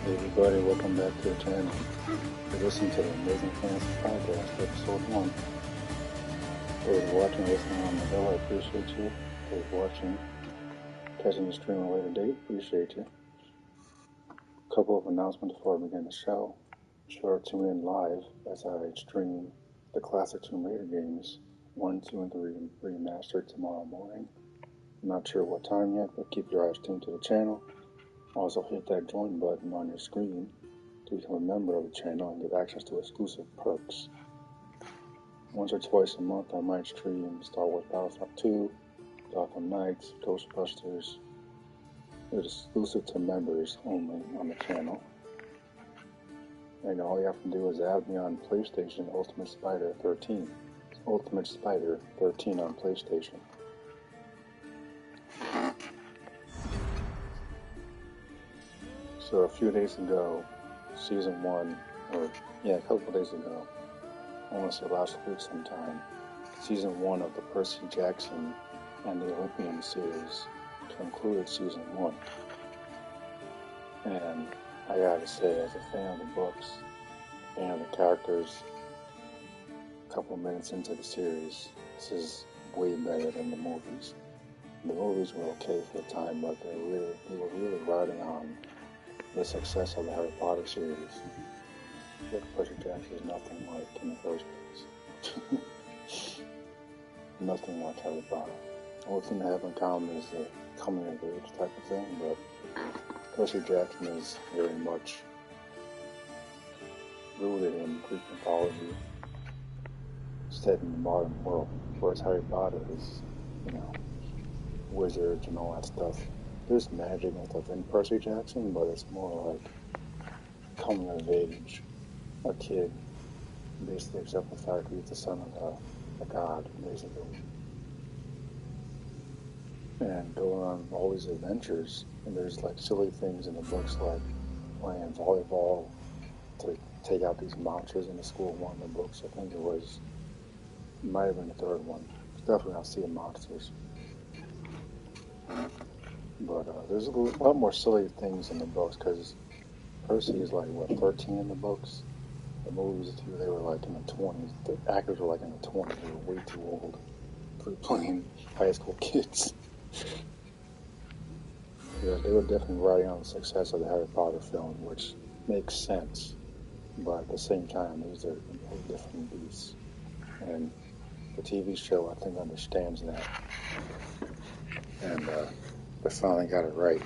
Hey everybody, welcome back to the channel. You're listening to the Amazing Fantasy Podcast, episode 1. Those watching, listening on the hill, I appreciate you. Those watching, catching the stream at a later date, appreciate you. A couple of announcements before I begin the show. Sure to tune in live as I stream the classic Tomb Raider games 1, 2, and 3 remastered tomorrow morning. I'm not sure what time yet, but keep your eyes tuned to the channel. Also hit that join button on your screen to become a member of the channel and get access to exclusive perks. Once or twice a month I might stream Star Wars Battlefront 2, Gotham Knights, Ghostbusters. It's exclusive to members only on the channel. And all you have to do is add me on PlayStation Ultimate Spider 13. It's Ultimate Spider 13 on PlayStation. So a few days ago, Season 1, a couple of days ago, I want to say last week sometime, Season 1 of the Percy Jackson and the Olympians series concluded Season 1. And I gotta say, as a fan of the books, fan of the characters, a couple of minutes into the series, this is way better than the movies. The movies were okay for the time, but they were really riding on the success of the Harry Potter series. But Percy Jackson is nothing like in the first place. Nothing like Harry Potter. The only thing they have in common is the coming of age type of thing, but Percy Jackson is very much rooted in Greek mythology, set in the modern world, whereas Harry Potter is, wizards and all that stuff. There's magic and stuff in Percy Jackson, but it's more like coming of age. A kid, basically, except the fact he's the son of a god, basically. And going on all these adventures, and there's like silly things in the books like playing volleyball to take out these monsters in the school one of the books. I think it might have been the third one. It's definitely not seeing monsters. But there's a lot more silly things in the books because Percy is like, 13 in the books? The movies, too, they were like in the 20s. The actors were like in the 20s. They were way too old for playing high school kids. Yeah, they were definitely riding on the success of the Harry Potter film, which makes sense. But at the same time, these are completely different beasts. And the TV show, I think, understands that. And they finally got it right.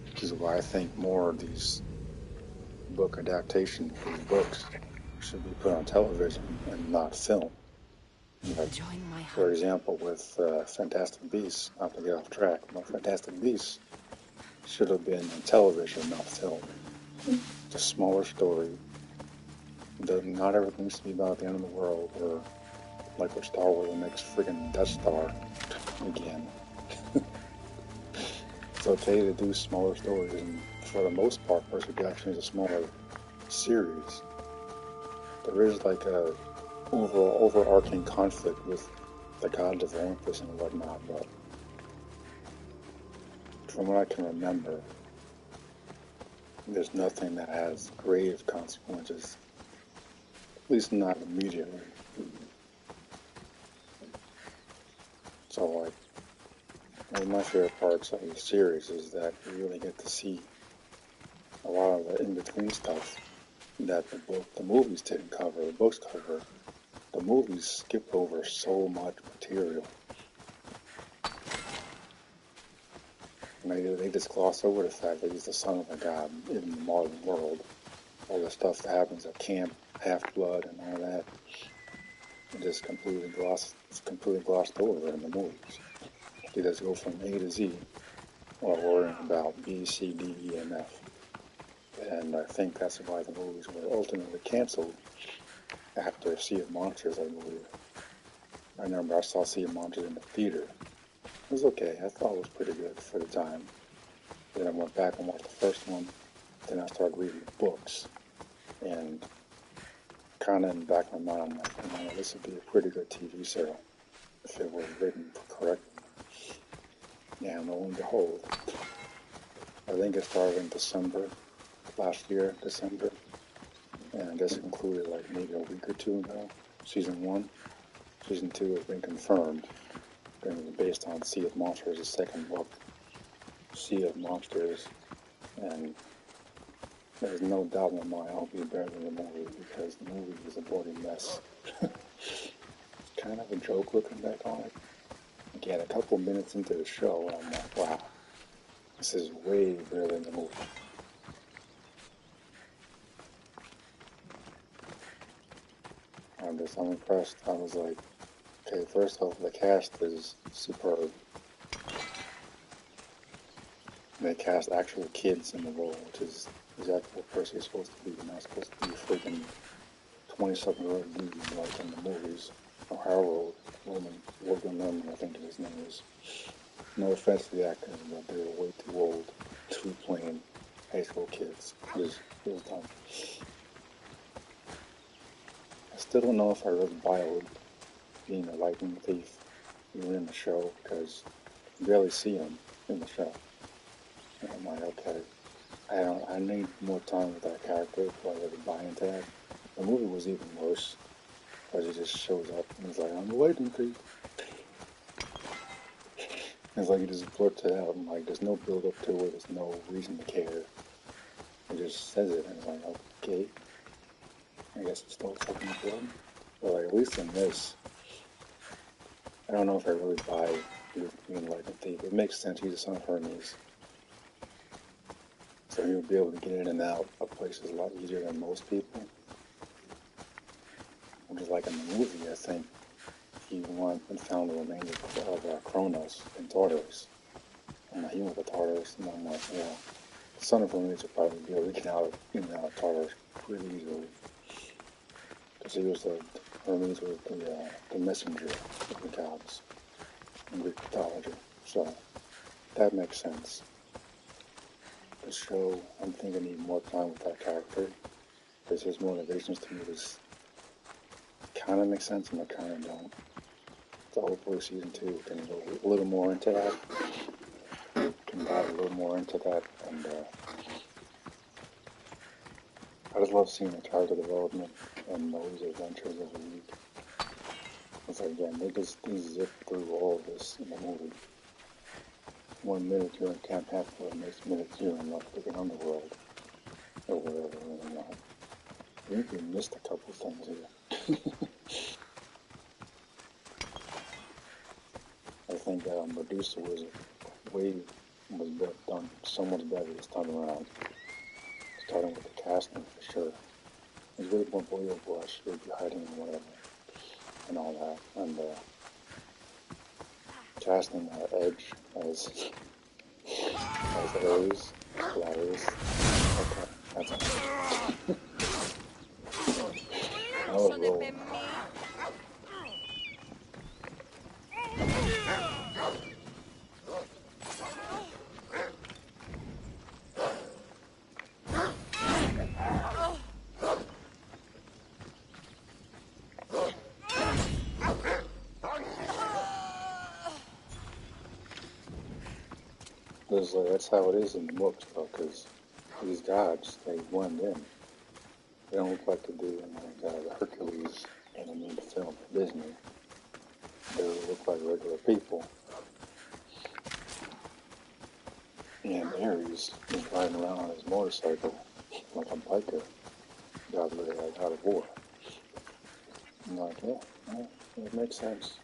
Which is why I think more of these book adaptations, these books, should be put on television and not film. Like, for example, with Fantastic Beasts, not to get off track, but Fantastic Beasts should have been on television, not film. It's a smaller story. Not everything needs to be about the end of the world, or like with Star Wars, the next friggin' Death Star again. It's okay to do smaller stories, and for the most part, Percy Jackson is a smaller series. There is like a overarching conflict with the gods of Olympus and whatnot, but from what I can remember, there's nothing that has grave consequences, at least not immediately. So, like, one of my favorite parts of the series is that you really get to see a lot of the in-between stuff that the movies didn't cover, the books cover. The movies skip over so much material. And they just gloss over the fact that he's the son of a god in the modern world. All the stuff that happens at camp, Half-Blood, and all that, it just completely glossed over in the movies. They just go from A to Z while worrying about B, C, D, E, and F. And I think that's why the movies were ultimately canceled after Sea of Monsters, I believe. I remember I saw Sea of Monsters in the theater. It was okay. I thought it was pretty good for the time. Then I went back and watched the first one. Then I started reading the books. And kind of in the back of my mind, I'm like, this would be a pretty good TV show if it was written correctly. Yeah, and lo and behold, I think it started in December last year, December, and I guess it concluded like maybe a week or two ago. Season 1. Season 2 has been confirmed. Going to be based on Sea of Monsters, the second book, Sea of Monsters, and there's no doubt in my mind it'll be better than the movie because the movie is a bloody mess. It's kind of a joke looking back on it. Again, a couple minutes into the show, and I'm like, wow, this is way better than the movie. I'm impressed. I was like, okay, first off, the cast is superb. They cast actual kids in the role, which is exactly what Percy is supposed to be. You're not supposed to be a freaking 20-something-year-old dude like in the movies, or however Logan, I think his name is. No offense to the actors, but they were way too old to be playing high school kids. It was dumb. I still don't know if I really buy it being a lightning thief even in the show, because you barely see him in the show. And I'm like, okay, I need more time with that character before I ever buy into that. The movie was even worse, because he just shows up and he's like, I'm the lightning thief. It's like he just blurts it out. I'm like, there's no build up to it, there's no reason to care. He just says it and it's like, okay, I guess it's still fucking important. But like, at least in this, I don't know if I really buy being like a thief. It makes sense, he's the son of Hermes. So he'll be able to get in and out of places a lot easier than most people. Just like in the movie, I think he went and found the remains of Kronos in Tartarus. And he went to Tartarus, and I'm like, yeah, the son of Hermes would probably be able to get in and out of Tartarus pretty easily. Because Hermes was the messenger of the gods in Greek mythology. So that makes sense. The show, I'm thinking I need more time with that character, because his motivations to me just kind of make sense and they kind of don't. So hopefully season 2 can go a little more into that, can dive a little more into that, and I just love seeing the character development and those adventures every week. It's like, again, they zip through all of this in the movie. 1 minute you're in Camp Hatfield, the next minute you're in the freaking underworld, or whatever, and I think we missed a couple things here. I think Medusa was done so much better this time around. Starting with the casting for sure. It was way more believable. She would be hiding and whatever, and all that. And casting Edge as Ares, hilarious. Okay, that's enough. I was rolling. That's how it is in the books, though, because these gods, they blend in. They don't look like they do in the Hercules animated film for Disney. They look like regular people. And Ares is riding around on his motorcycle like a biker. God really like out of war. I'm like, yeah, it makes sense.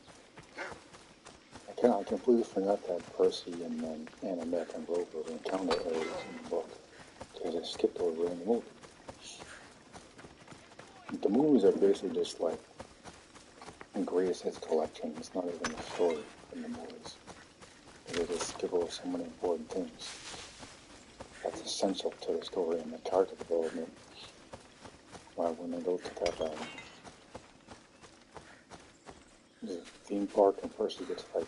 I completely forgot that Percy and Annabeth and Rover encounter Ares in the book, because I skipped over it in the movie. The movies are basically just like a greatest hits collection. It's not even a story in the movies. They just skip over so many important things that's essential to the story and the character development. When they go to that the theme park and Percy gets like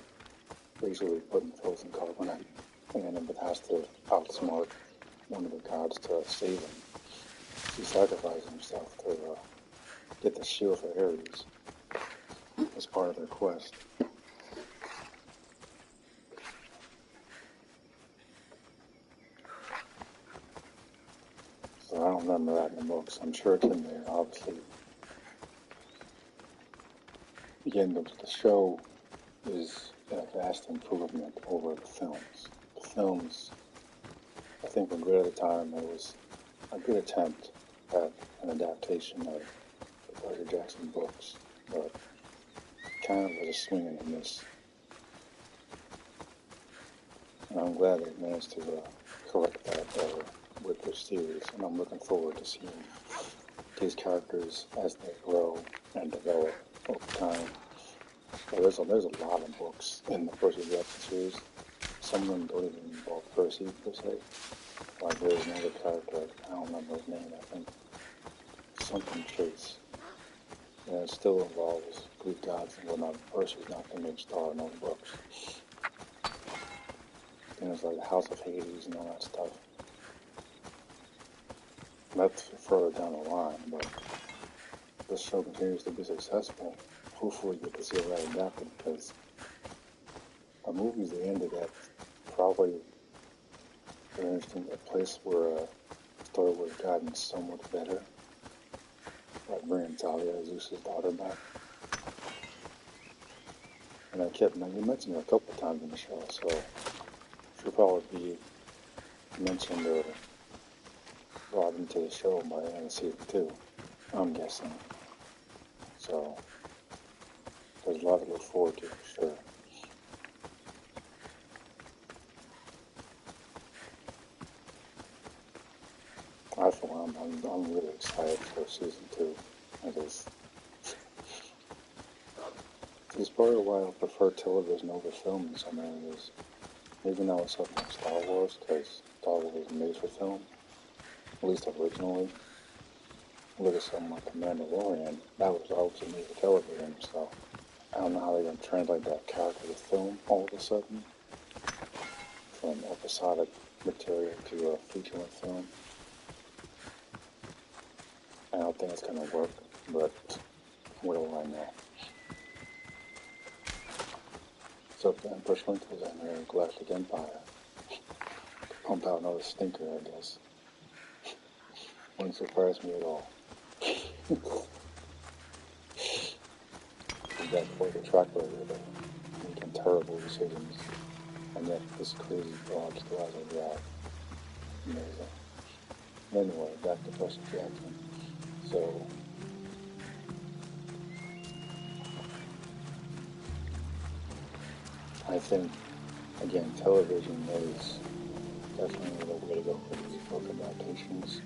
basically put in frozen carbonite, and then it has to outsmart one of the gods to save him. He sacrifices himself to get the shield for Ares as part of their quest. So I don't remember that in the books. I'm sure it's in there, obviously. Again, the show is a vast improvement over the films. The films, I think, were good at the time. It was a good attempt at an adaptation of the Percy Jackson books, but kind of was a swing and a miss. And I'm glad they managed to correct that error with this series, and I'm looking forward to seeing these characters as they grow and develop over time. So there's a lot of books in the Percy Jackson series. Some of them don't even involve Percy per se. Like there's another character, I don't remember his name, I think something Chase. And it still involves Greek gods and whatnot. Percy's not the main star in those books. And it's like the House of Hades and all that stuff. That's further down the line, but this show continues to be successful. Hopefully we get to see that adapted, because the movies they ended at probably an interesting place where the story would have gotten so much better. Like bringing Talia, Zeus's daughter, back. And you mentioned it a couple of times in the show, so she'll probably be mentioned or brought into the show by the end of season 2, I'm guessing. So there's a lot to look forward to, for sure. For one, I'm really excited for season 2. It's part of why I prefer television over film in some areas. Even though it's something like Star Wars, because Star Wars was made for film, at least originally. Look at something like The Mandalorian, that was obviously made for television, so I don't know how they're going to translate that character to film all of a sudden, from episodic material to a feature-length film. I don't think it's going to work, but what do I know? So if the Emperor Link was in there, Galactic Empire, pump out another stinker, I guess. Wouldn't surprise me at all. That for the track record of making terrible decisions, and yet this crazy dog still has a drive. Amazing. Anyway, back to Percy Jackson. So, I think, again, television is definitely the way to go for these book adaptations.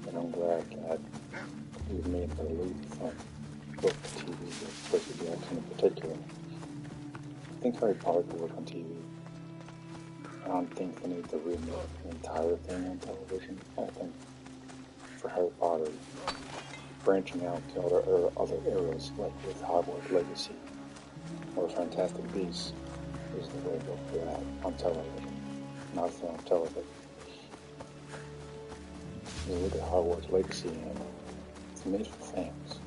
And I'm glad that we've made the leap from book to TV with Percy Jackson in particular. I think Harry Potter could work on TV. I don't think they need to remake the entire thing on television. I think for Harry Potter, branching out to other eras, like with Hogwarts Legacy or Fantastic Beasts, is the way to go for that on television, not film, television. You look at Hogwarts Legacy and it's made for fans.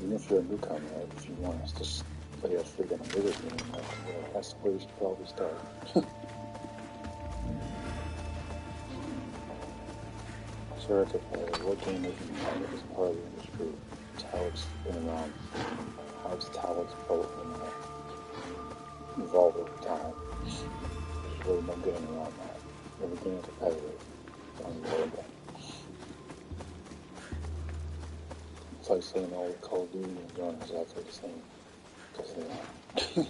Even if you're a newcomer, if you want us to play a freaking video game, that's where you should probably start. Sure, it's what game is part of the industry? It's how it's been around, how it's evolved over time. There's really no getting around that. Everything is competitive. It's like saying all the Call of Duty and Gun is exactly the same, because they are.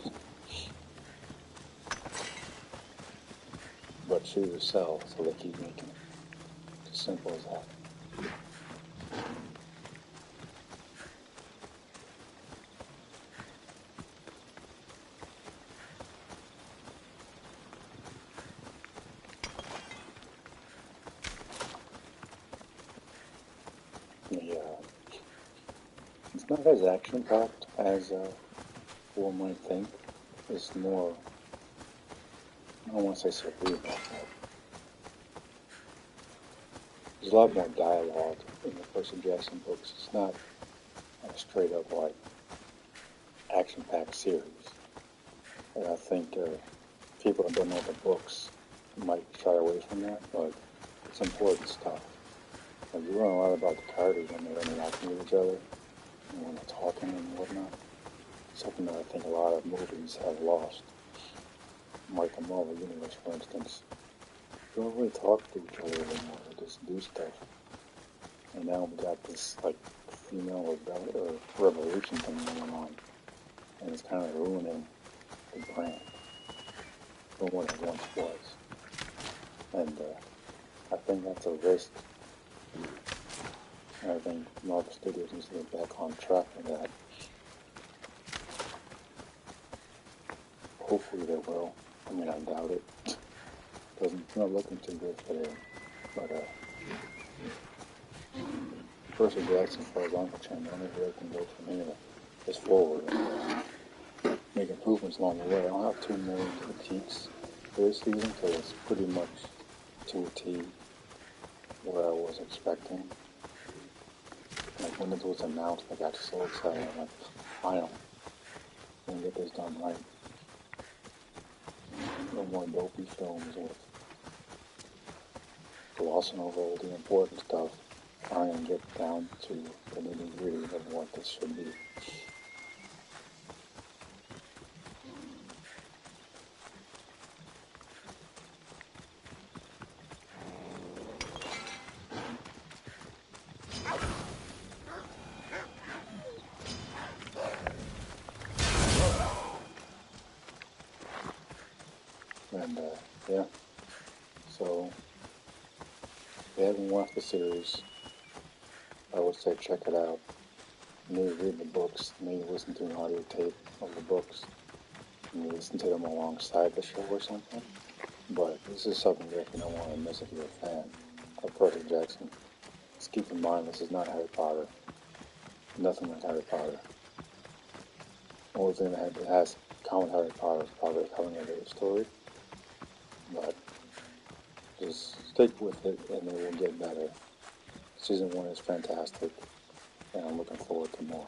But shooters sell, so they keep making it. It's as simple as that. It's not as action-packed as one might think. It's more, I don't want to say cerebral, but there's a lot more dialogue in the Percy Jackson books. It's not a straight-up, like, action-packed series. And I think people that don't know the books might shy away from that, but it's important stuff. Like, you learn a lot about the characters when they're interacting with each other, and when they're talking and whatnot. Something that I think a lot of movies have lost. Like the Marvel Universe, for instance. They don't really talk to each other anymore. They just do stuff. And now we got this, like, female revolution thing going on. And it's kind of ruining the brand from what it once was. And I think that's a risk. And I think Marvel Studios needs to get back on track with that. Hopefully they will. I mean, I doubt it. It's not looking too good for them. But Percy Jackson, as far as I'm concerned, the only way I can go from here is forward and make improvements along the way. I don't have too many critiques for this season because it's pretty much to a T what I was expecting. Like, when it was announced, I got so excited. I'm like, finally, I'm gonna get this done right. No more dopey films with glossing over all the important stuff, trying to get down to the nitty-gritty of what this should be. And yeah, so if you haven't watched the series, I would say check it out. Maybe read the books, maybe listen to an audio tape of the books, maybe listen to them alongside the show or something. But this is something you definitely don't want to miss if you're a fan of Percy Jackson. Just keep in mind, this is not Harry Potter. Nothing like Harry Potter. The only thing that has common Harry Potter is probably telling a great story. But just stick with it and it will get better. Season 1 is fantastic, and I'm looking forward to more.